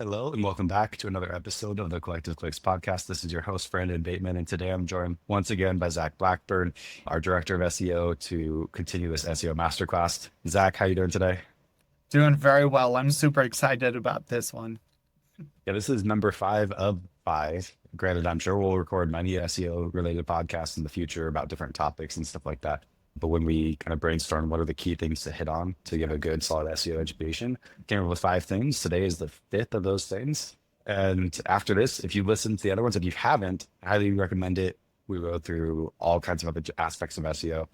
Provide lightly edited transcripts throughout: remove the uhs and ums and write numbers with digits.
Hello and welcome back to another episode of the Collective Clicks podcast. This is your host, Brandon Bateman, and today I'm joined once again by Zach Blackburn, our director of SEO, to continue this SEO masterclass. Zach, how you doing today? Doing very well. I'm super excited about this one. Yeah, this is number 5 of 5. Granted, I'm sure we'll record many SEO related podcasts in the future about different topics and stuff like that. But when we kind of brainstorm what are the key things to hit on to give a good, solid SEO education, came up with 5 things. Today is the fifth of those things. And after this, if you listen to the other ones, if you haven't, I highly recommend it. We go through all kinds of other aspects of SEO.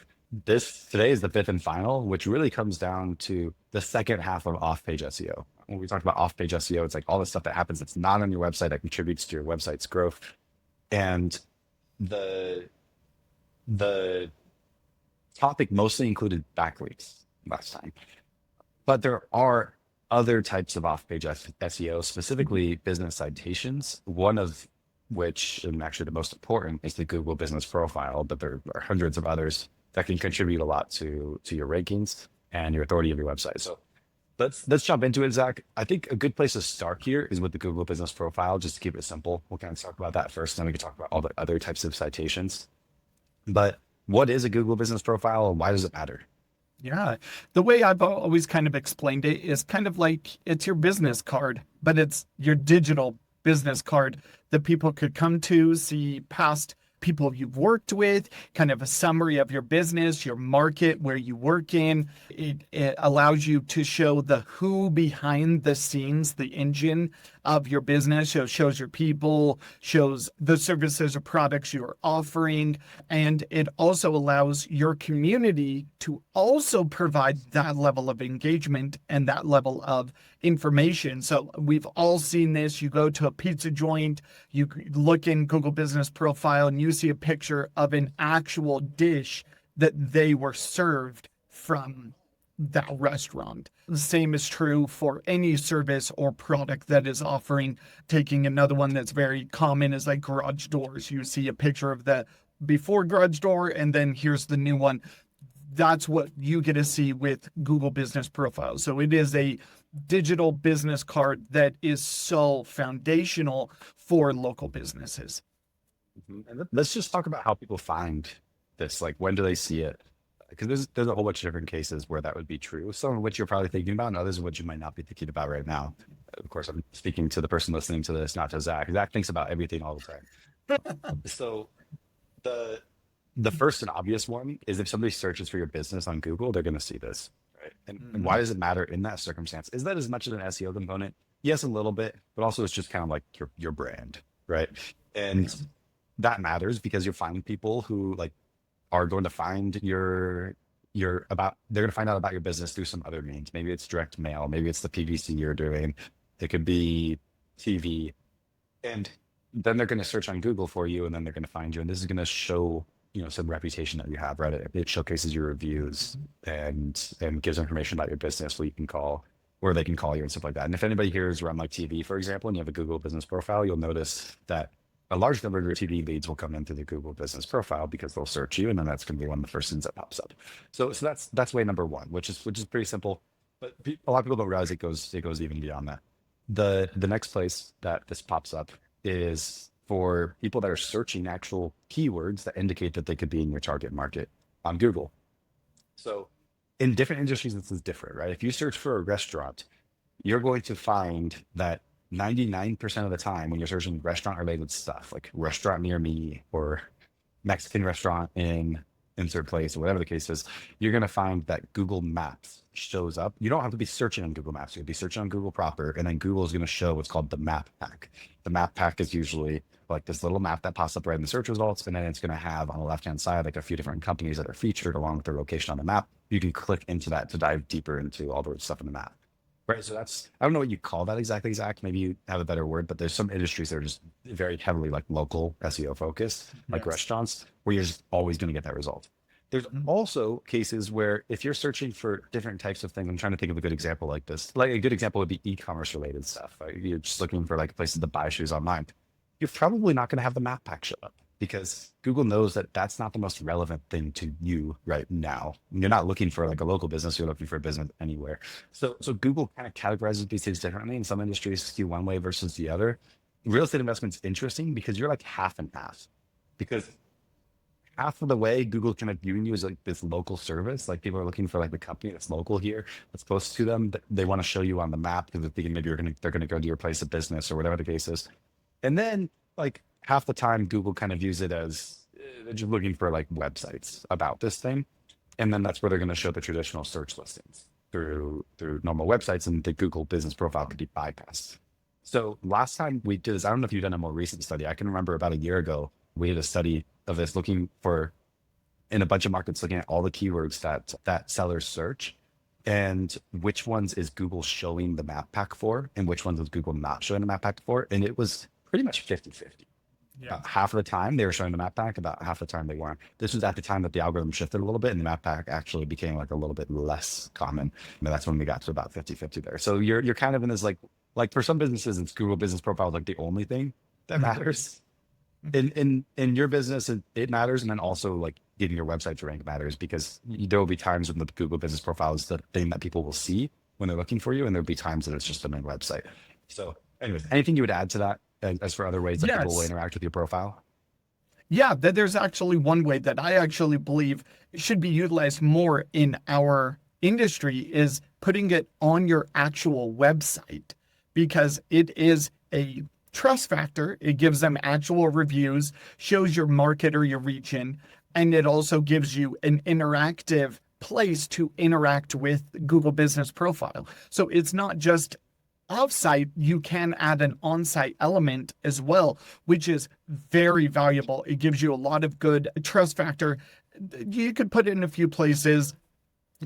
This today is the fifth and final, which really comes down to the second half of off-page SEO. When we talk about off-page SEO, it's like all the stuff that happens that's not on your website that contributes to your website's growth. And the the topic mostly included backlinks last time, but there are other types of off-page SEO, specifically business citations, one of which, and actually the most important, is the Google Business Profile, but there are hundreds of others that can contribute a lot to your rankings and your authority of your website. So let's jump into it, Zach. I think a good place to start here is with the Google Business Profile, just to keep it simple. We'll kind of talk about that first, and then we can talk about all the other types of citations. But what is a Google Business Profile and why does it matter? Yeah. The way I've always kind of explained it is kind of like it's your business card, but it's your digital business card that people could come to, see past people you've worked with, kind of a summary of your business, your market, where you work in. It allows you to show the who behind the scenes, the engine of your business. So it shows your people, shows the services or products you're offering, and it also allows your community to also provide that level of engagement and that level of information. So we've all seen this. You go to a pizza joint, you look in Google Business Profile, and you see a picture of an actual dish that they were served from that restaurant. The same is true for any service or product that is offering. Taking another one that's very common is like garage doors. You see a picture of the before garage door, and then here's the new one. That's what you get to see with Google Business Profile. So it is a digital business card that is so foundational for local businesses. And let's just talk about how people find this. Like, when do they see it? Because there's a whole bunch of different cases where that would be true. Some of which you're probably thinking about, and others of which you might not be thinking about right now. Of course, I'm speaking to the person listening to this, not to Zach. Zach thinks about everything all the time. So the the first and obvious one is if somebody searches for your business on Google, they're going to see this, right? And why does it matter in that circumstance? Is that as much as an SEO component? Yes, a little bit, but also it's just kind of like your brand, right? And that matters because you're finding people who like are going to find your about they're going to find out about your business through some other means. Maybe it's direct mail, maybe it's the PVC you're doing, it could be TV, and then they're going to search on Google for you, and then they're going to find you, and this is going to show some reputation that you have, right? It showcases your reviews and gives information about your business where you can call, where they can call you and stuff like that. And if anybody here is around like TV, for example, and you have a Google Business Profile, you'll notice that a large number of your TV leads will come in through the Google Business Profile because they'll search you, and then that's going to be one of the first things that pops up. So that's way number one, which is pretty simple, but a lot of people don't realize it goes even beyond that. The next place that this pops up is for people that are searching actual keywords that indicate that they could be in your target market on Google. So in different industries, this is different, right? If you search for a restaurant, you're going to find that 99% of the time when you're searching restaurant related stuff, like restaurant near me or Mexican restaurant in insert place or whatever the case is, you're going to find that Google Maps shows up. You don't have to be searching on Google Maps. You'll be searching on Google proper, and then Google is going to show what's called the map pack. The map pack is usually like this little map that pops up right in the search results, and then it's going to have on the left-hand side like a few different companies that are featured along with their location on the map. You can click into that to dive deeper into all the stuff in the map. Right. So I don't know what you call that exactly, Zach. Maybe you have a better word, but there's some industries that are just very heavily like local SEO focused, like Yes. restaurants, where you're just always going to get that result. There's also cases where if you're searching for different types of things, I'm trying to think of a good example like this. Like a good example would be e-commerce related stuff. Right? You're just looking for like places to buy shoes online. You're probably not going to have the map pack show up because Google knows that that's not the most relevant thing to you right now. You're not looking for like a local business, you're looking for a business anywhere. So Google kind of categorizes these things differently. In some industries, skew one way versus the other. Real estate investment's interesting because you're like half and half. Because half of the way Google kind of viewing you as like this local service. Like people are looking for like the company that's local here, that's close to them. That they want to show you on the map because they're thinking maybe they're gonna go to your place of business or whatever the case is. And then like half the time Google kind of views it as they're just looking for like websites about this thing. And then that's where they're going to show the traditional search listings through normal websites, and the Google business profile could be bypassed. So last time we did this, I don't know if you've done a more recent study. I can remember about a year ago, we did a study of this looking for in a bunch of markets, looking at all the keywords that sellers search and which ones is Google showing the map pack for and which ones is Google not showing the map pack for. And it was pretty much 50-50. Yeah. Half of the time they were showing the map pack, about half the time they weren't. This was at the time that the algorithm shifted a little bit and the map pack actually became like a little bit less common. And that's when we got to about 50-50 there. So you're kind of in this like for some businesses, it's Google business profile is like the only thing that matters. In your business, it matters. And then also like getting your website to rank matters, because there will be times when the Google business profile is the thing that people will see when they're looking for you. And there'll be times that it's just the main website. So anyways, anything you would add to that as for other ways that people will interact with your profile? Yeah, there's actually one way that I actually believe should be utilized more in our industry is putting it on your actual website, because it is a trust factor. It gives them actual reviews, shows your market or your region, and it also gives you an interactive place to interact with Google Business Profile. So it's not just offsite, you can add an on-site element as well, which is very valuable. It gives you a lot of good trust factor. You could put it in a few places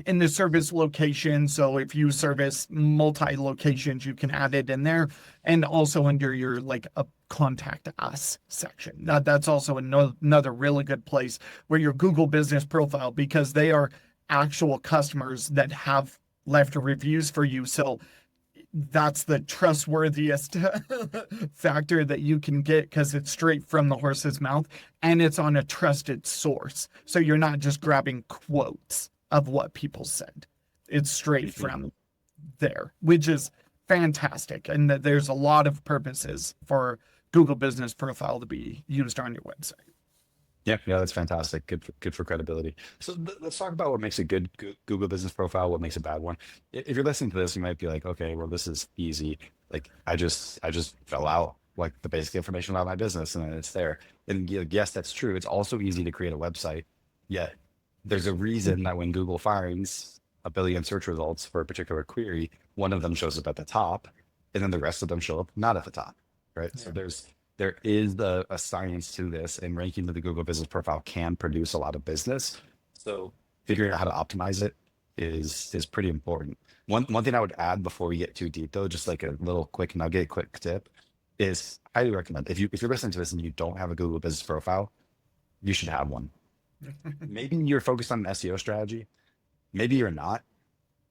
in the service location. So if you service multi-locations, you can add it in there, and also under your like a contact us section. That's also another really good place where your Google Business Profile, because they are actual customers that have left reviews for you. So that's the trustworthiest factor that you can get, because it's straight from the horse's mouth and it's on a trusted source. So you're not just grabbing quotes of what people said. It's straight from there, which is fantastic. And there's a lot of purposes for Google Business Profile to be used on your website. Yeah, that's fantastic. Good for credibility. So let's talk about what makes a good Google Business Profile, what makes a bad one. If you're listening to this, you might be like, okay, well, this is easy. Like I just fill out like the basic information about my business and then it's there. And yes, that's true. It's also easy to create a website. Yet there's a reason that when Google finds a billion search results for a particular query, one of them shows up at the top, and then the rest of them show up not at the top, right? Yeah. So there is a science to this, and ranking to the Google Business Profile can produce a lot of business. So figuring out how to optimize it is pretty important. One thing I would add before we get too deep though, just like a little quick nugget, quick tip, is I highly recommend if you're listening to this and you don't have a Google Business Profile, you should have one. Maybe you're focused on an SEO strategy. Maybe you're not.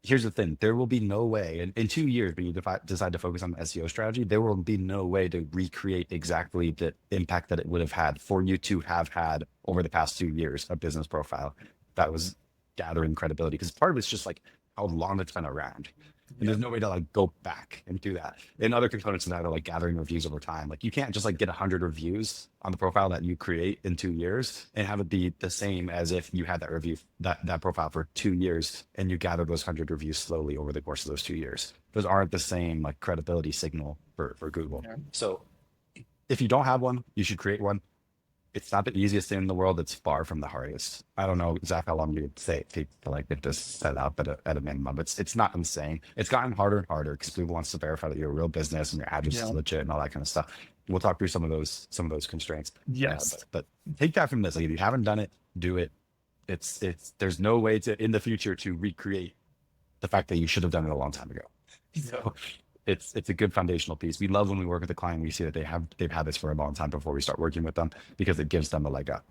Here's the thing. There will be no way in 2 years when you decide to focus on the SEO strategy, there will be no way to recreate exactly the impact that it would have had for you to have had over the past 2 years a business profile that was gathering credibility. Because part of it's just like how long it's been around. And there's no way to like go back and do that. And other components of that are like gathering reviews over time. Like you can't just like get 100 reviews on the profile that you create in 2 years and have it be the same as if you had that review, that profile for 2 years and you gather those 100 reviews slowly over the course of those 2 years. Those aren't the same like credibility signal for Google. Yeah. So if you don't have one, you should create one. It's not the easiest thing in the world. It's far from the hardest. I don't know exactly how long you would say it takes to like get this set up at a minimum. It's not insane. It's gotten harder and harder because people wants to verify that you're a real business and your address is legit and all that kind of stuff. We'll talk through some of those constraints. Yes. But take that from this. Like if you haven't done it, do it. It's there's no way to in the future to recreate the fact that you should have done it a long time ago. So it's a good foundational piece. We love when we work with a client, we see that they've had this for a long time before we start working with them, because it gives them a leg up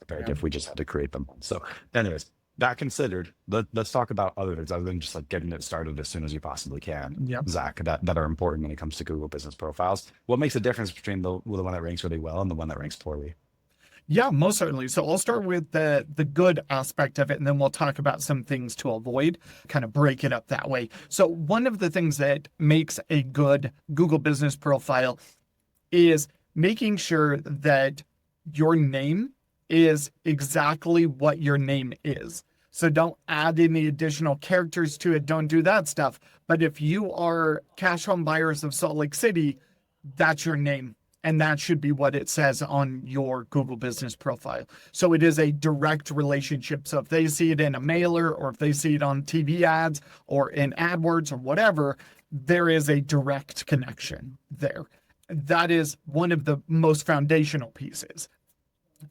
compared to if we just had to create them. So anyways, that considered, let's talk about other things other than just like getting it started as soon as you possibly can. Yep. Zach, that are important when it comes to Google Business Profiles. What makes a difference between the one that ranks really well and the one that ranks poorly? Yeah, most certainly. So I'll start with the good aspect of it, and then we'll talk about some things to avoid, kind of break it up that way. So one of the things that makes a good Google business profile is making sure that your name is exactly what your name is. So don't add any additional characters to it. Don't do that stuff. But if you are Cash Home Buyers of Salt Lake City, that's your name. And that should be what it says on your Google business profile. So it is a direct relationship. So if they see it in a mailer, or if they see it on TV ads or in AdWords or whatever, there is a direct connection there. That is one of the most foundational pieces.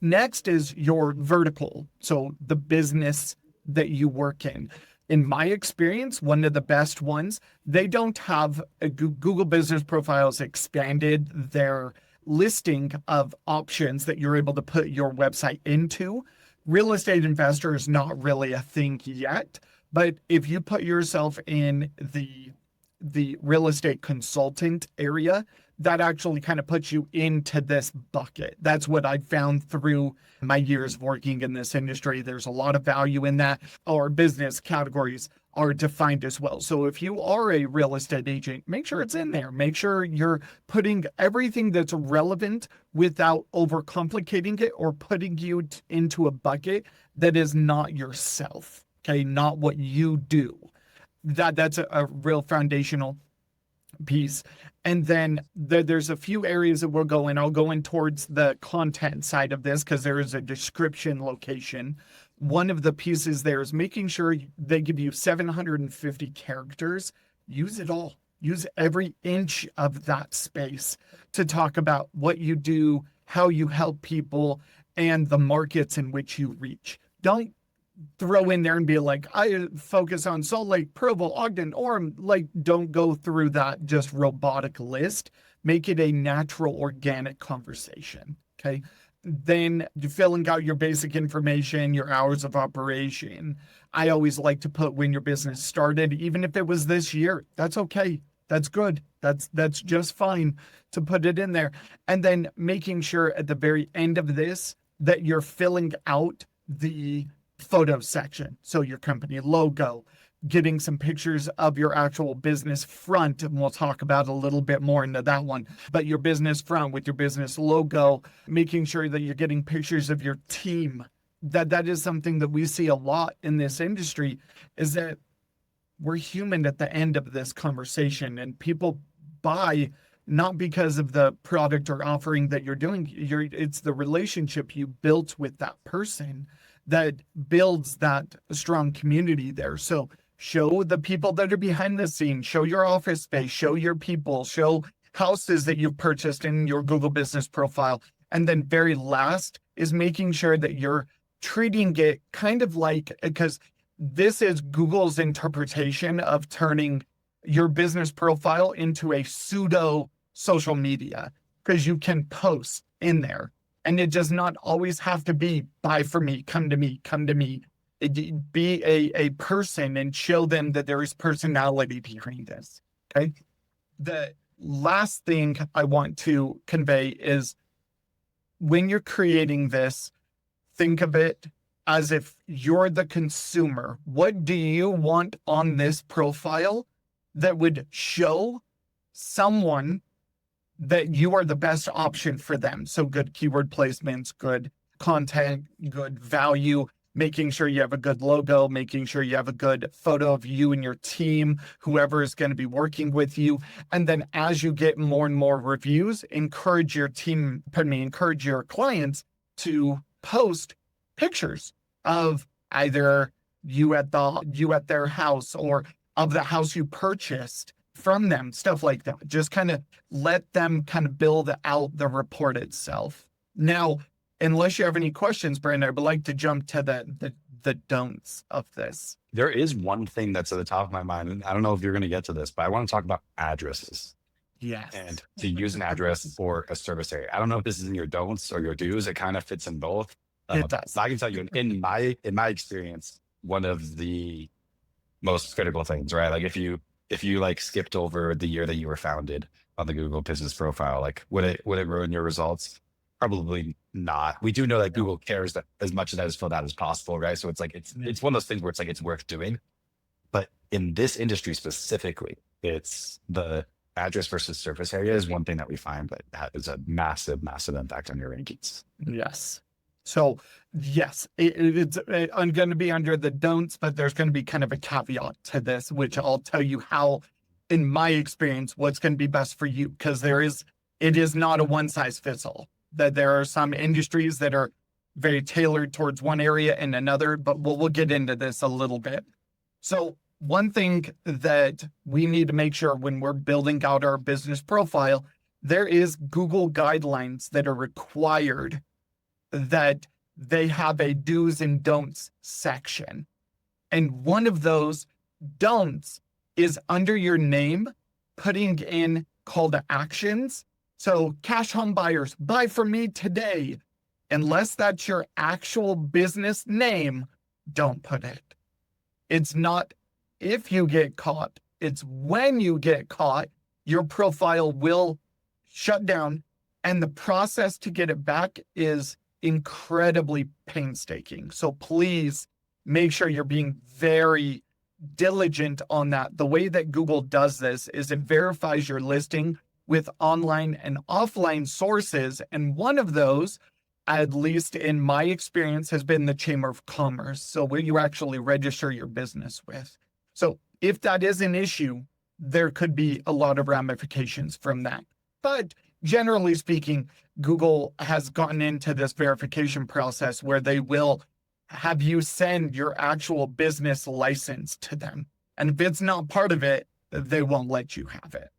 Next is your vertical. So the business that you work in. In my experience, one of the best ones, they don't have Google business profiles expanded their listing of options that you're able to put your website into. Real estate investor is not really a thing yet, but if you put yourself in the real estate consultant area, that actually kind of puts you into this bucket. That's what I found through my years of working in this industry. There's a lot of value in that. Our business categories are defined as well. So if you are a real estate agent, make sure it's in there. Make sure you're putting everything that's relevant without overcomplicating it or putting you into a bucket that is not yourself, okay? Not what you do. That's a real foundational piece. And then there's a few areas that we'll go in. I'll go in towards the content side of this because there is a description location. One of the pieces there is making sure they give you 750 characters. Use it all. Use every inch of that space to talk about what you do, how you help people, and the markets in which you reach. Don't throw in there and be like, I focus on Salt Lake, Provo, Ogden, Orem. Like, don't go through that just robotic list. Make it a natural, organic conversation. Okay. Then filling out your basic information, your hours of operation. I always like to put when your business started, even if it was this year. That's okay. That's good. That's just fine to put it in there. And then making sure at the very end of this that you're filling out the photo section. So your company logo, getting some pictures of your actual business front, and we'll talk about a little bit more into that one, but your business front with your business logo, making sure that you're getting pictures of your team. That is something that we see a lot in this industry, is that we're human at the end of this conversation, and people buy not because of the product or offering that you're doing. It's the relationship you built with that person that builds that strong community there. So show the people that are behind the scenes, show your office space, show your people, show houses that you've purchased in your Google business profile. And then very last is making sure that you're treating it kind of like, because this is Google's interpretation of turning your business profile into a pseudo social media, because you can post in there. And it does not always have to be buy for me, come to me, come to me. Be a person and show them that there is personality behind this. Okay. The last thing I want to convey is when you're creating this, think of it as if you're the consumer. What do you want on this profile that would show someone that you are the best option for them? So good keyword placements, good content, good value, making sure you have a good logo, making sure you have a good photo of you and your team, whoever is going to be working with you. And then as you get more and more reviews, encourage your clients to post pictures of either you at their house or of the house you purchased from them, stuff like that. Just kind of let them kind of build out the report itself. Now, unless you have any questions, Brandon, I would like to jump to the don'ts of this. There is one thing that's at the top of my mind, and I don't know if you're going to get to this, but I want to talk about addresses. Yes. And to use an address for a service area. I don't know if this is in your don'ts or your do's. It kind of fits in both. It does. I can tell you in my experience, one of the most critical things, right? Like if you like skipped over the year that you were founded on the Google business profile, like would it ruin your results? Probably not. We do know that Google cares that as much of that is filled out as possible, right? So it's like it's one of those things where it's like it's worth doing. But in this industry specifically, it's the address versus surface area is one thing that we find that has a massive, massive impact on your rankings. Yes. So yes, it's I'm going to be under the don'ts, but there's going to be kind of a caveat to this, which I'll tell you how, in my experience, what's going to be best for you, because it is not a one size fits all. That there are some industries that are very tailored towards one area and another, but we'll get into this a little bit. So one thing that we need to make sure when we're building out our business profile, there is Google guidelines that are required, that they have a do's and don'ts section. And one of those don'ts is under your name, putting in call to actions. So cash home buyers, buy from me today. Unless that's your actual business name, don't put it. It's not if you get caught, it's when you get caught, your profile will shut down. And the process to get it back is incredibly painstaking. So please make sure you're being very diligent on that. The way that Google does this is it verifies your listing with online and offline sources. And one of those, at least in my experience, has been the Chamber of Commerce. So where you actually register your business with. So if that is an issue, there could be a lot of ramifications from that. But generally speaking, Google has gotten into this verification process where they will have you send your actual business license to them. And if it's not part of it, they won't let you have it.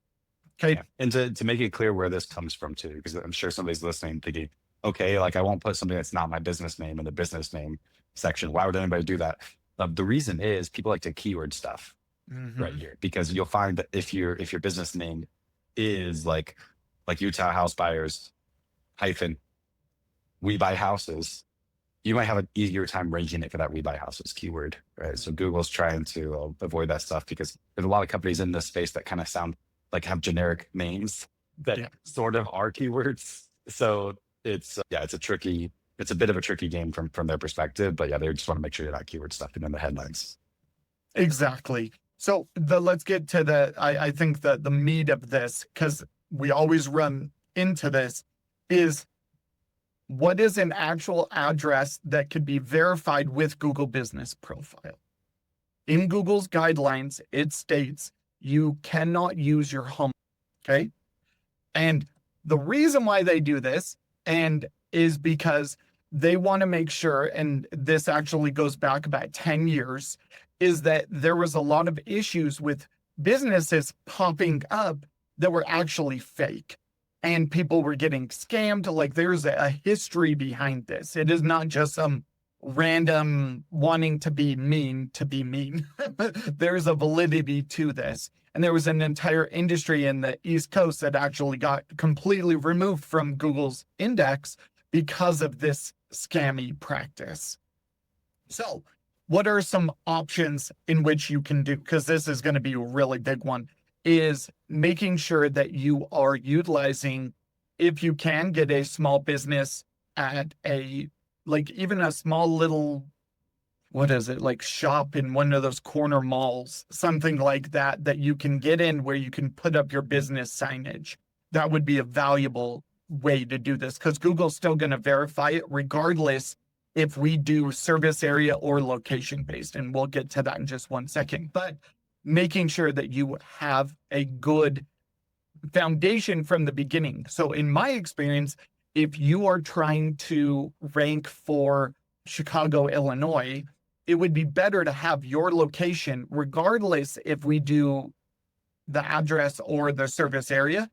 Okay. Yeah. And to make it clear where this comes from too, because I'm sure somebody's listening thinking, okay, like I won't put something that's not my business name in the business name section. Why would anybody do that? The reason is people like to keyword stuff right here, because you'll find that if your business name is like Utah House Buyers hyphen we buy houses, you might have an easier time ranking it for that we buy houses keyword, right? So Google's trying to avoid that stuff, because there's a lot of companies in this space that kind of sound like have generic names that sort of are keywords. So it's it's a bit of a tricky game from their perspective, but yeah, they just want to make sure you're not keyword stuffing in the headlines. Exactly. So let's get to I think the meat of this, because we always run into this, is what is an actual address that could be verified with Google Business Profile? In Google's guidelines, it states you cannot use your home. Okay. And the reason why they do this is because they want to make sure, and this actually goes back about 10 years, is that there was a lot of issues with businesses popping up that were actually fake. And people were getting scammed. Like, there's a history behind this. It is not just some random wanting to be mean. There's a validity to this. And there was an entire industry in the East Coast that actually got completely removed from Google's index because of this scammy practice. So what are some options in which you can do? Because this is going to be a really big one, is making sure that you are utilizing, if you can, get a small business at even a small little, shop in one of those corner malls, something like that you can get in where you can put up your business signage. That would be a valuable way to do this, because Google's still going to verify it regardless if we do service area or location based. And we'll get to that in just one second. But making sure that you have a good foundation from the beginning. So in my experience, if you are trying to rank for Chicago, Illinois, it would be better to have your location, regardless if we do the address or the service area,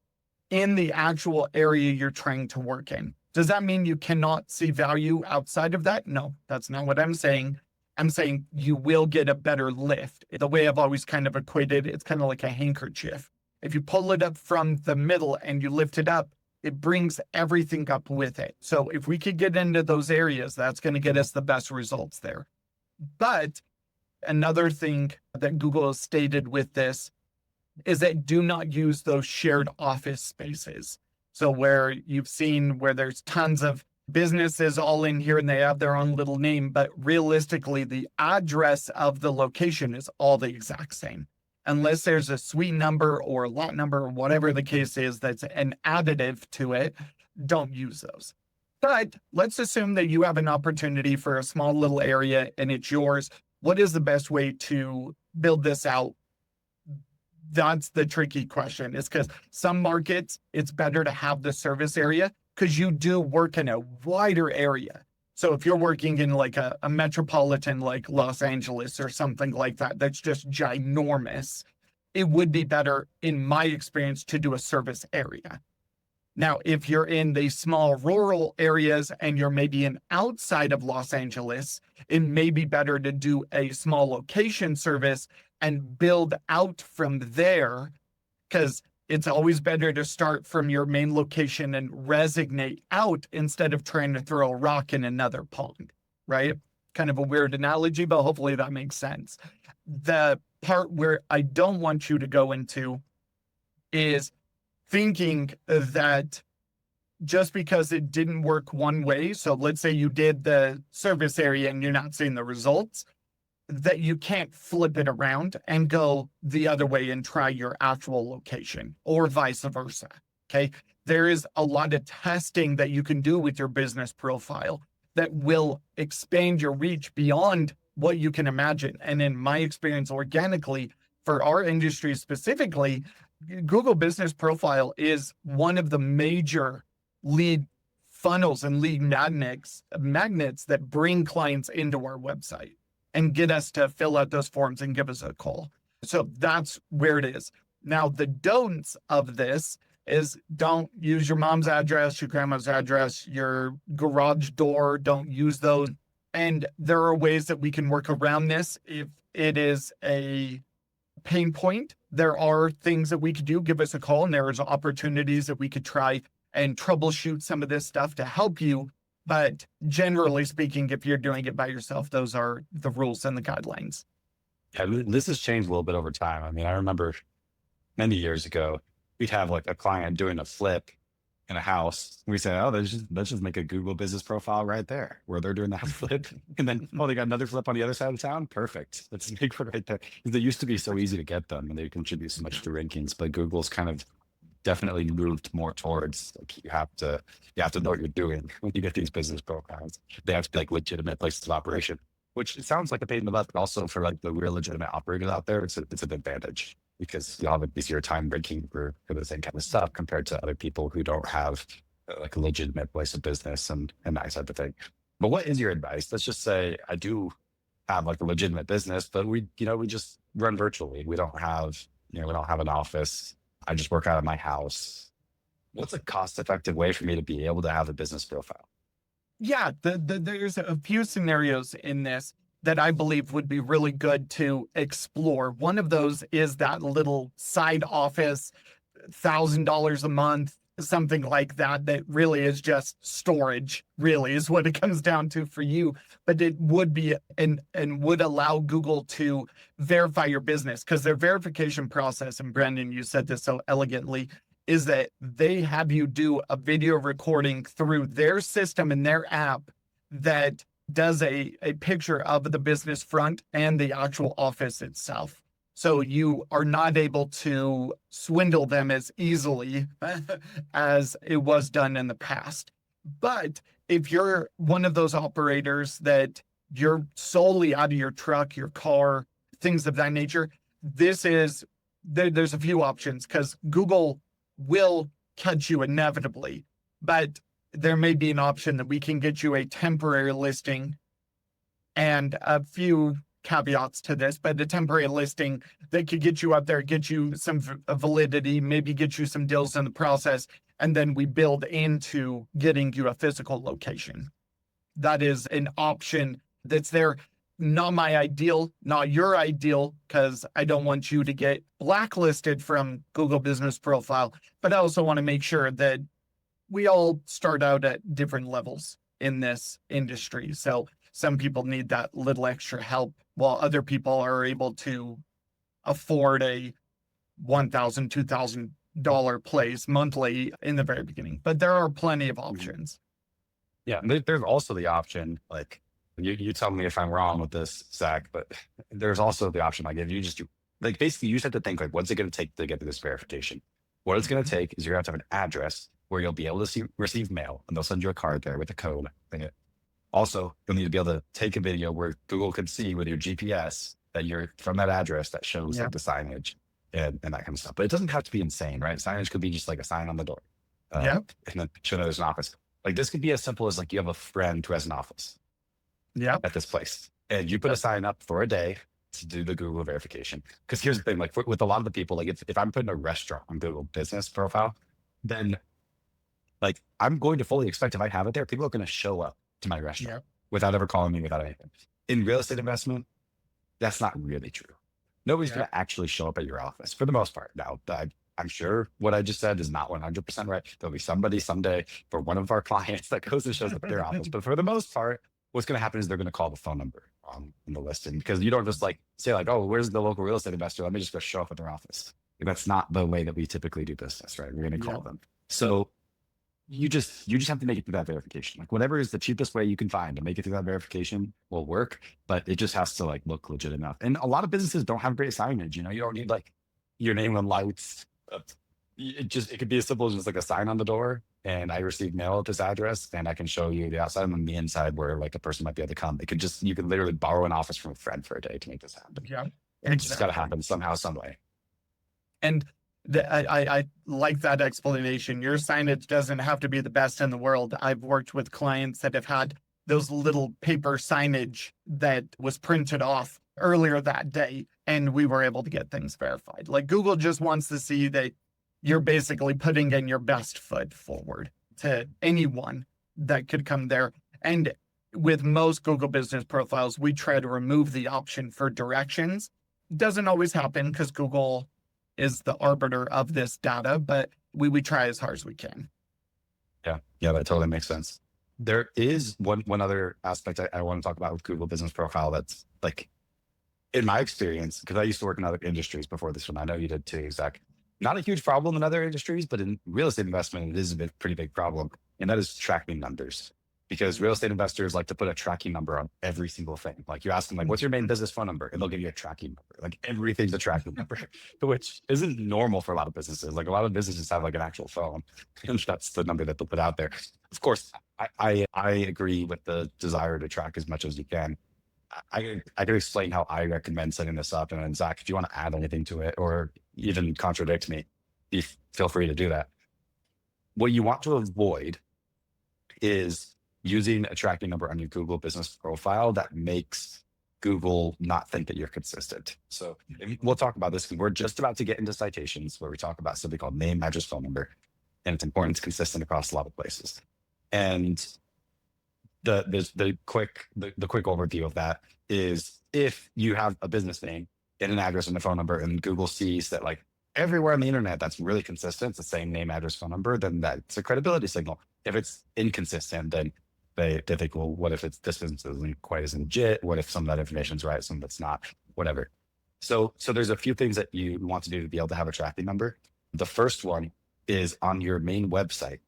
in the actual area you're trying to work in. Does that mean you cannot see value outside of that? No, that's not what I'm saying. I'm saying you will get a better lift. The way I've always kind of equated, it's kind of like a handkerchief. If you pull it up from the middle and you lift it up, it brings everything up with it. So if we could get into those areas, that's going to get us the best results there. But another thing that Google has stated with this is that do not use those shared office spaces. So where you've seen where there's tons of businesses all in here and they have their own little name, but realistically, the address of the location is all the exact same. Unless there's a suite number or a lot number or whatever the case is that's an additive to it, don't use those. But let's assume that you have an opportunity for a small little area and it's yours. What is the best way to build this out? That's the tricky question, is because some markets, it's better to have the service area because you do work in a wider area. So if you're working in like a metropolitan like Los Angeles or something like that, that's just ginormous, it would be better, in my experience, to do a service area. Now, if you're in the small rural areas and you're maybe in outside of Los Angeles, it may be better to do a small location service and build out from there, because it's always better to start from your main location and resonate out instead of trying to throw a rock in another pond, right? Kind of a weird analogy, but hopefully that makes sense. The part where I don't want you to go into is thinking that just because it didn't work one way, so let's say you did the service area and you're not seeing the results, that you can't flip it around and go the other way and try your actual location, or vice versa. Okay. There is a lot of testing that you can do with your business profile that will expand your reach beyond what you can imagine. And in my experience, organically, for our industry specifically, Google Business Profile is one of the major lead funnels and lead magnets that bring clients into our website and get us to fill out those forms and give us a call. So that's where it is. Now, the don'ts of this is don't use your mom's address, your grandma's address, your garage door. Don't use those. And there are ways that we can work around this if it is a pain point. There are things that we could do. Give us a call, and there's opportunities that we could try and troubleshoot some of this stuff to help you. But generally speaking, if you're doing it by yourself, those are the rules and the guidelines. Yeah, this has changed a little bit over time. I mean, I remember many years ago, we'd have like a client doing a flip in a house. We say, oh, let's just make a Google business profile right there where they're doing that flip. And then, oh, they got another flip on the other side of town. Perfect. Let's make one right there. Because it used to be so easy to get them and they contribute so much to rankings, but Google's kind of definitely moved more towards like you have to know what you're doing when you get these business profiles. They have to be like legitimate places of operation, which it sounds like a pain in the butt, but also for like the real legitimate operators out there, it's an advantage because you'll have an easier time ranking for the same kind of stuff compared to other people who don't have like a legitimate place of business and that type of thing. But what is your advice? Let's just say I do have like a legitimate business, but we just run virtually. We don't have an office. I just work out of my house. What's a cost-effective way for me to be able to have a business profile? Yeah, there's a few scenarios in this that I believe would be really good to explore. One of those is that little side office, $1,000 a month, something like that, that really is just storage, really is what it comes down to for you. But it would be and would allow Google to verify your business, because their verification process, and Brandon, you said this so elegantly, is that they have you do a video recording through their system and their app that does a picture of the business front and the actual office itself. So you are not able to swindle them as easily as it was done in the past. But if you're one of those operators that you're solely out of your truck, your car, things of that nature, there's a few options, because Google will catch you inevitably. But there may be an option that we can get you a temporary listing, and a few caveats to this, but a temporary listing that could get you up there, get you some validity, maybe get you some deals in the process, and then we build into getting you a physical location. That is an option that's there. Not my ideal, not your ideal, because I don't want you to get blacklisted from Google Business Profile, but I also want to make sure that we all start out at different levels in this industry. So some people need that little extra help, while other people are able to afford a $1,000, $10 plays monthly in the very beginning, but there are plenty of options. Yeah. There's also the option, like you tell me if I'm wrong with this, Zach, but there's also the option, like if you just do, like basically you just have to think like, what's it going to take to get to this verification? What it's going to take is you're going to have an address where you'll be able to receive mail, and they'll send you a card there with a code. Also, you'll need to be able to take a video where Google can see with your GPS that you're from that address that shows like the signage and that kind of stuff. But it doesn't have to be insane, right? Signage could be just like a sign on the door. And then show that there's an office. Like this could be as simple as like you have a friend who has an office at this place, and you put a sign up for a day to do the Google verification. Because here's the thing, like with a lot of the people, like if I'm putting a restaurant on Google business profile, then like I'm going to fully expect if I have it there, people are going to show up to my restaurant without ever calling me, without anything. In real estate investment, that's not really true. Nobody's going to actually show up at your office for the most part. Now, I'm sure what I just said is not 100% right. There'll be somebody someday for one of our clients that goes and shows up at their office. But for the most part, what's going to happen is they're going to call the phone number on the listing, because you don't just like say like, oh, where's the local real estate investor? Let me just go show up at their office. Like, that's not the way that we typically do business, right? We're going to call them. So you just have to make it through that verification. Like whatever is the cheapest way you can find to make it through that verification will work, but it just has to like look legit enough. And a lot of businesses don't have great signage. You know, you don't need like your name on lights. It could be as simple as just like a sign on the door, and I received mail at this address, and I can show you the outside and the inside where like a person might be able to come. You could literally borrow an office from a friend for a day to make this happen. It's just got to happen somehow, some way. And I like that explanation. Your signage doesn't have to be the best in the world. I've worked with clients that have had those little paper signage that was printed off earlier that day, and we were able to get things verified. Like Google just wants to see that you're basically putting in your best foot forward to anyone that could come there. And with most Google business profiles, we try to remove the option for directions. Doesn't always happen because Google is the arbiter of this data, but we try as hard as we can. Yeah, that totally makes sense. There is one other aspect I want to talk about with Google Business Profile that's like, in my experience, because I used to work in other industries before this one. I know you did too, Zach. Not a huge problem in other industries, but in real estate investment, it is a pretty big problem. And that is tracking numbers. Because real estate investors like to put a tracking number on every single thing. Like you ask them, like, what's your main business phone number? And they'll give you a tracking number. Like everything's a tracking number, which isn't normal for a lot of businesses. Like a lot of businesses have like an actual phone, and that's the number that they'll put out there. Of course, I agree with the desire to track as much as you can. I can explain how I recommend setting this up. And then Zach, if you want to add anything to it or even contradict me, feel free to do that. What you want to avoid is using a tracking number on your Google business profile that makes Google not think that you're consistent. So we'll talk about this because we're just about to get into citations where we talk about something called name, address, phone number. And it's important, it's consistent across a lot of places. And the quick overview of that is if you have a business name and an address and a phone number, and Google sees that like everywhere on the internet that's really consistent, it's the same name, address, phone number, then that's a credibility signal. If it's inconsistent, then they think, well, what if this business isn't quite as legit? What if some of that information is right, some that's not, whatever. So there's a few things that you want to do to be able to have a tracking number. The first one is on your main website.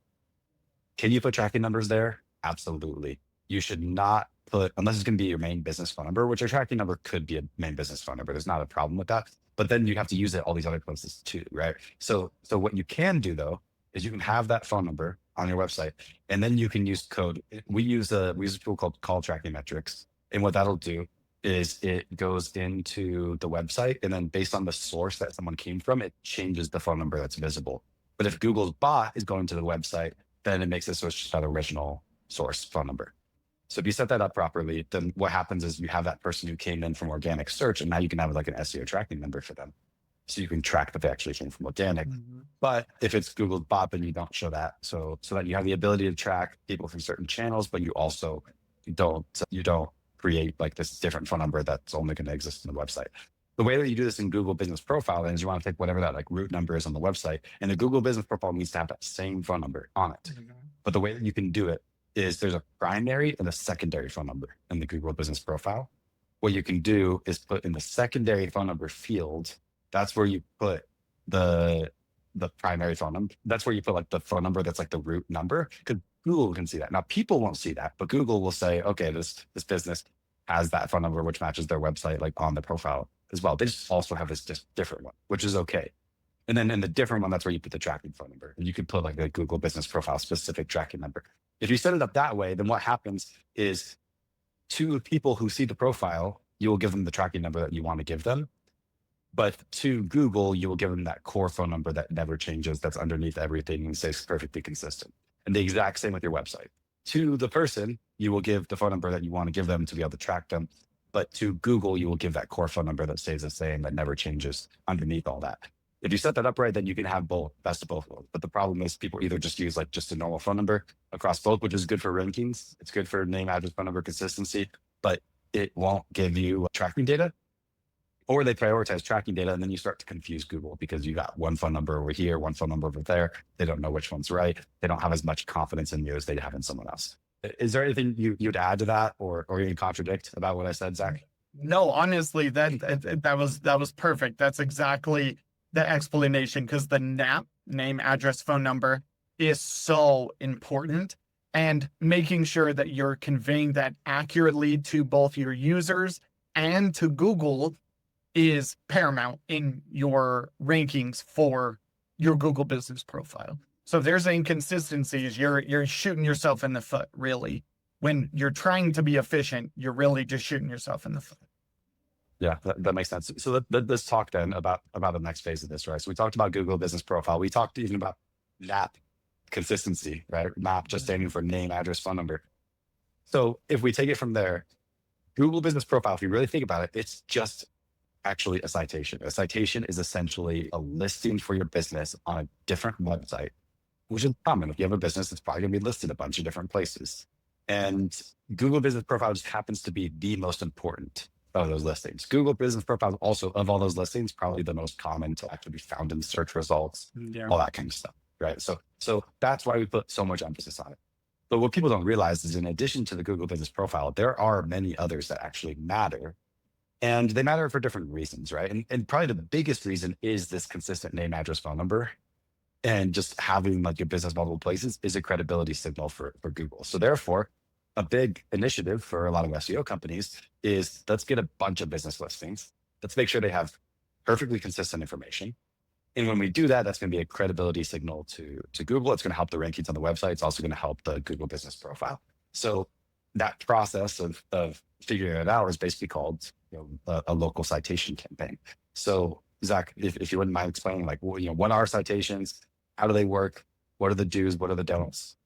Can you put tracking numbers there? Absolutely. You should not put, unless it's going to be your main business phone number, which a tracking number could be a main business phone number. There's not a problem with that. But then you have to use it all these other places too, right? So what you can do though, is you can have that phone number on your website, and then you can use code. We use a tool called call tracking metrics. And what that'll do is it goes into the website, and then based on the source that someone came from, it changes the phone number that's visible. But if Google's bot is going to the website, then it makes it so it's just that original source phone number. So if you set that up properly, then what happens is you have that person who came in from organic search, and now you can have like an SEO tracking number for them. So you can track that they actually came from organic. Mm-hmm. But if it's Google's bot, then you don't show that. So that you have the ability to track people from certain channels, but you also don't create like this different phone number that's only going to exist on the website. The way that you do this in Google Business Profile is you want to take whatever that like root number is on the website, and the Google Business Profile needs to have that same phone number on it. Mm-hmm. But the way that you can do it is there's a primary and a secondary phone number in the Google Business Profile. What you can do is put in the secondary phone number field, that's where you put the the primary phone number. That's where you put like the phone number that's like the root number, because Google can see that. Now people won't see that, but Google will say, okay, this business has that phone number, which matches their website, like on the profile as well. They just also have this just different one, which is okay. And then in the different one, that's where you put the tracking phone number. And you could put like a Google business profile specific tracking number. If you set it up that way, then what happens is to people who see the profile, you will give them the tracking number that you want to give them. But to Google, you will give them that core phone number that never changes, that's underneath everything and stays perfectly consistent. And the exact same with your website. To the person, you will give the phone number that you want to give them to be able to track them. But to Google, you will give that core phone number that stays the same, that never changes underneath all that. If you set that up right, then you can have both, best of both worlds. But the problem is people either just use like just a normal phone number across both, which is good for rankings. It's good for name, address, phone number consistency, but it won't give you tracking data. Or they prioritize tracking data, and then you start to confuse Google because you got one phone number over here, one phone number over there. They don't know which one's right. They don't have as much confidence in you as they have in someone else. Is there anything you'd add to that, or you contradict about what I said, Zach? No, honestly, that was perfect. That's exactly the explanation, because the NAP, name, address, phone number, is so important, and making sure that you're conveying that accurately to both your users and to Google is paramount in your rankings for your Google business profile. So if there's inconsistencies, you're shooting yourself in the foot, really. When you're trying to be efficient, you're really just shooting yourself in the foot. Yeah, that makes sense. So let's talk then about the next phase of this, right? So we talked about Google business profile. We talked even about NAP consistency, right? NAP just standing for name, address, phone number. So if we take it from there, Google business profile, if you really think about it, it's just actually a citation. A citation is essentially a listing for your business on a different website, which is common. If you have a business, it's probably going to be listed a bunch of different places. And Google business profile just happens to be the most important of those listings. Google business profile also, of all those listings, probably the most common to actually be found in search results, all that kind of stuff, right? So that's why we put so much emphasis on it. But what people don't realize is, in addition to the Google business profile, there are many others that actually matter. And they matter for different reasons, right? And probably the biggest reason is this consistent name, address, phone number. And just having like your business multiple places is a credibility signal for Google. So therefore, a big initiative for a lot of SEO companies is, let's get a bunch of business listings. Let's make sure they have perfectly consistent information. And when we do that, that's going to be a credibility signal to Google. It's going to help the rankings on the website. It's also going to help the Google business profile. So that process of figuring it out is basically called, a local citation campaign. So Zach, if you wouldn't mind explaining, like, what are citations? How do they work? What are the do's? What are the don'ts?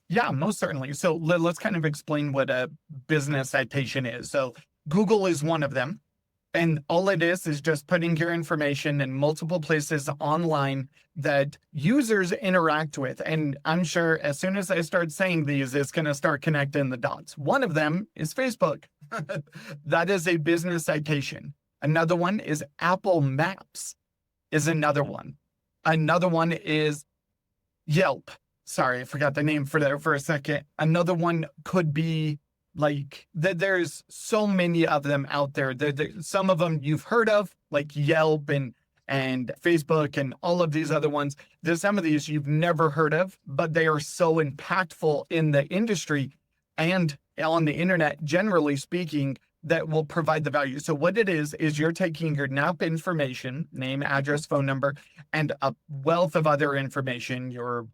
Yeah, most certainly. So let's kind of explain what a business citation is. So Google is one of them. And all it is just putting your information in multiple places online that users interact with. And I'm sure as soon as I start saying these, it's going to start connecting the dots. One of them is Facebook. That is a business citation. Another one is Apple Maps is another one. Another one is Yelp. Sorry, I forgot the name for that for a second. Another one could be like there's so many of them out there. Some of them you've heard of, like Yelp and Facebook and all of these other ones. There's some of these you've never heard of, but they are so impactful in the industry and on the internet, generally speaking, that will provide the value. So what it is you're taking your NAP information, name, address, phone number, and a wealth of other information, your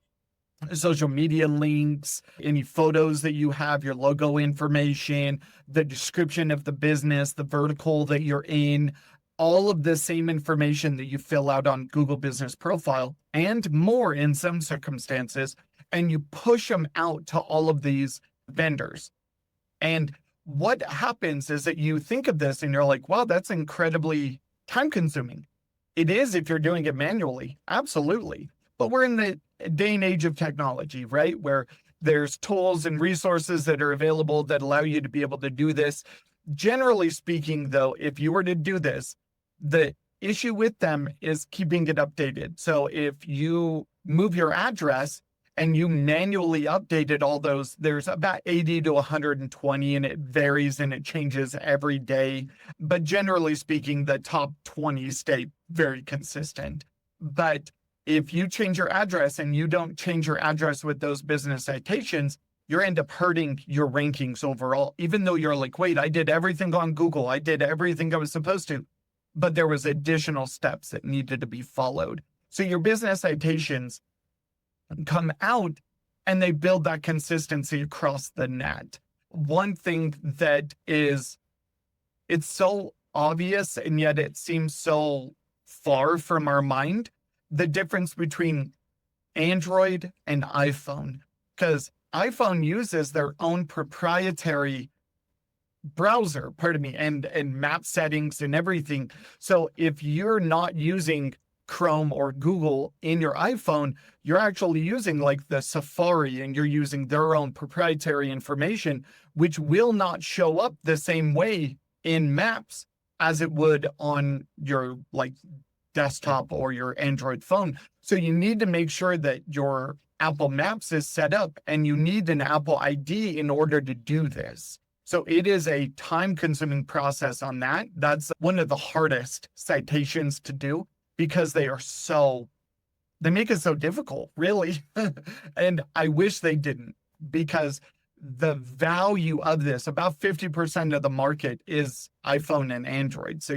social media links, any photos that you have, your logo information, the description of the business, the vertical that you're in, all of the same information that you fill out on Google Business Profile and more in some circumstances, and you push them out to all of these vendors. And what happens is that you think of this and you're like, wow, that's incredibly time consuming. It is if you're doing it manually, absolutely. But we're in the day and age of technology, right? Where there's tools and resources that are available that allow you to be able to do this. Generally speaking, though, if you were to do this, the issue with them is keeping it updated. So if you move your address and you manually updated all those, there's about 80 to 120, and it varies and it changes every day. But generally speaking, the top 20 stay very consistent. But if you change your address and you don't change your address with those business citations, you end up hurting your rankings overall, even though you're like, wait, I did everything on Google. I did everything I was supposed to, but there was additional steps that needed to be followed. So your business citations come out and they build that consistency across the net. One thing that is, it's so obvious and yet it seems so far from our mind, the difference between Android and iPhone, because iPhone uses their own proprietary browser, and map settings and everything. So if you're not using Chrome or Google in your iPhone, you're actually using like the Safari and you're using their own proprietary information, which will not show up the same way in maps as it would on your like desktop or your Android phone. So you need to make sure that your Apple Maps is set up and you need an Apple ID in order to do this. So it is a time-consuming process on that. That's one of the hardest citations to do because they make it so difficult, really. And I wish they didn't, because the value of this, about 50% of the market is iPhone and Android. So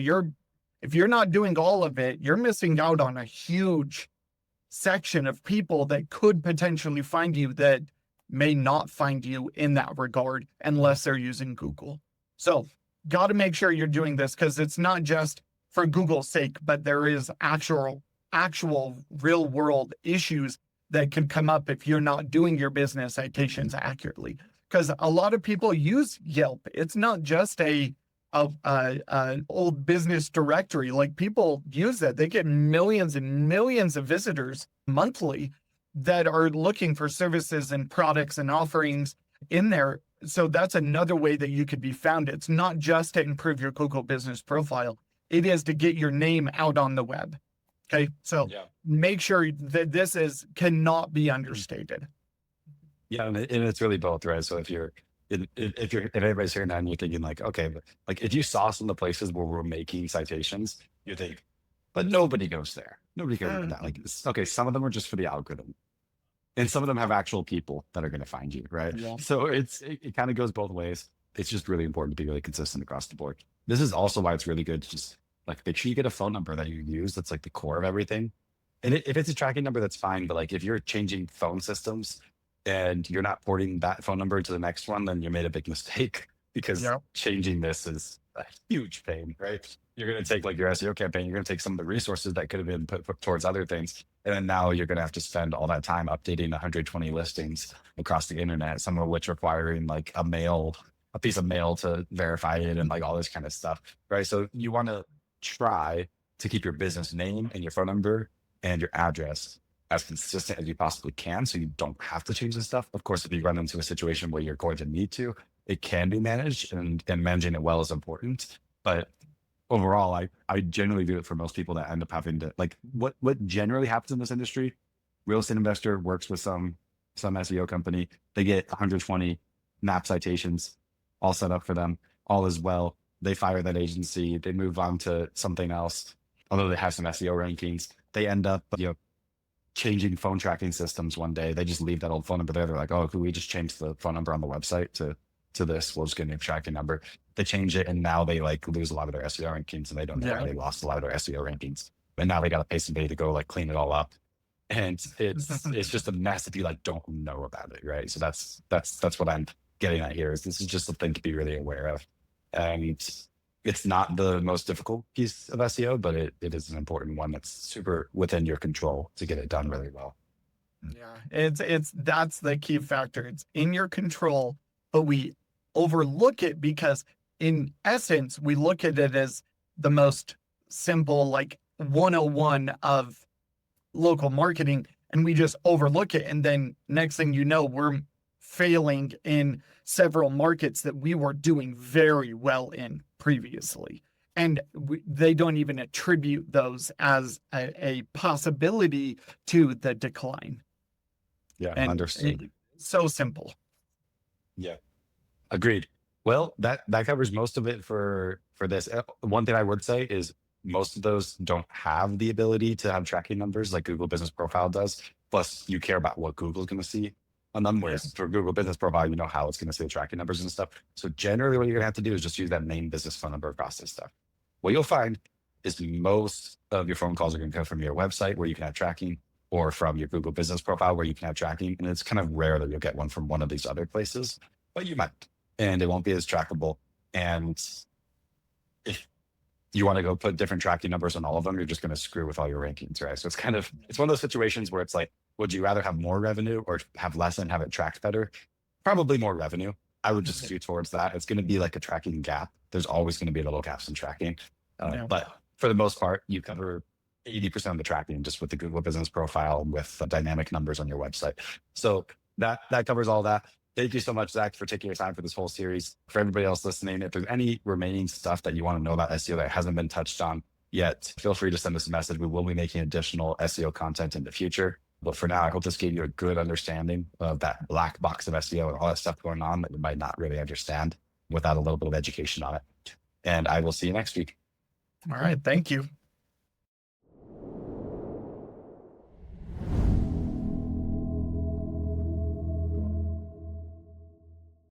if you're not doing all of it, you're missing out on a huge section of people that could potentially find you that may not find you in that regard unless they're using Google. So got to make sure you're doing this, because it's not just for Google's sake, but there is actual real world issues that can come up if you're not doing your business citations accurately. Because a lot of people use Yelp. It's not just a old business directory. Like, people use it. They get millions and millions of visitors monthly that are looking for services and products and offerings in there. So that's another way that you could be found. It's not just to improve your Google business profile. It is to get your name out on the web. Okay. So make sure that this cannot be understated. Yeah. And it's really both, right? So if anybody's hearing that and you're thinking like, okay, but like if you saw some of the places where we're making citations, you think, but nobody goes there. Nobody goes to that. Like, okay, some of them are just for the algorithm, and some of them have actual people that are going to find you, right? Yeah. So it kind of goes both ways. It's just really important to be really consistent across the board. This is also why it's really good to just like make sure you get a phone number that you use. That's like the core of everything. And if it's a tracking number, that's fine. But like if you're changing phone systems and you're not porting that phone number to the next one, then you made a big mistake, because changing this is a huge pain, right? You're going to take like your SEO campaign, you're going to take some of the resources that could have been put towards other things. And then now you're going to have to spend all that time updating 120 listings across the internet, some of which requiring like a piece of mail to verify it and like all this kind of stuff, right? So you want to try to keep your business name and your phone number and your address as consistent as you possibly can, so you don't have to change this stuff. Of course, if you run into a situation where you're going to need to, it can be managed, and managing it well is important. But overall, I generally do it for most people that end up having to, like, what generally happens in this industry, real estate investor works with some SEO company, they get 120 map citations all set up for them, all is well. They fire that agency, they move on to something else, although they have some SEO rankings. They end up, changing phone tracking systems one day. They just leave that old phone number there. They're like, oh, could we just change the phone number on the website to this? We'll just get a new tracking number. They change it, and now they like lose a lot of their SEO rankings, and they don't know why they lost a lot of their SEO rankings. But now they got to pay somebody to go like clean it all up. And it's just a mess if you like don't know about it, right? So that's what I'm getting at here, is this is just something to be really aware of. And it's not the most difficult piece of SEO, but it is an important one that's super within your control to get it done really well. Yeah, that's the key factor. It's in your control, but we overlook it because in essence, we look at it as the most simple, like 101 of local marketing, and we just overlook it. And then next thing you know, we're failing in several markets that we were doing very well in previously. And they don't even attribute those as a possibility to the decline. Yeah, and understood. So simple. Yeah, agreed. Well, that covers most of it for this. One thing I would say is most of those don't have the ability to have tracking numbers like Google Business Profile does. Plus, you care about what Google's going to see on them. Whereas for Google Business Profile, you know how it's going to see the tracking numbers and stuff. So generally, what you're going to have to do is just use that main business phone number across this stuff. What you'll find is most of your phone calls are going to come from your website where you can have tracking, or from your Google Business Profile where you can have tracking. And it's kind of rare that you'll get one from one of these other places, but you might, and it won't be as trackable. And if you want to go put different tracking numbers on all of them, you're just going to screw with all your rankings, right? So it's kind of, it's one of those situations where it's like, would you rather have more revenue or have less and have it tracked better? Probably more revenue. I would just skew towards that. It's going to be like a tracking gap. There's always going to be little gaps in tracking. But for the most part, you cover 80% of the tracking just with the Google Business Profile with the dynamic numbers on your website. So that covers all that. Thank you so much, Zach, for taking your time for this whole series. For everybody else listening, if there's any remaining stuff that you want to know about SEO that hasn't been touched on yet, feel free to send us a message. We will be making additional SEO content in the future. But for now, I hope this gave you a good understanding of that black box of SEO and all that stuff going on that you might not really understand without a little bit of education on it. And I will see you next week. All right. Thank you.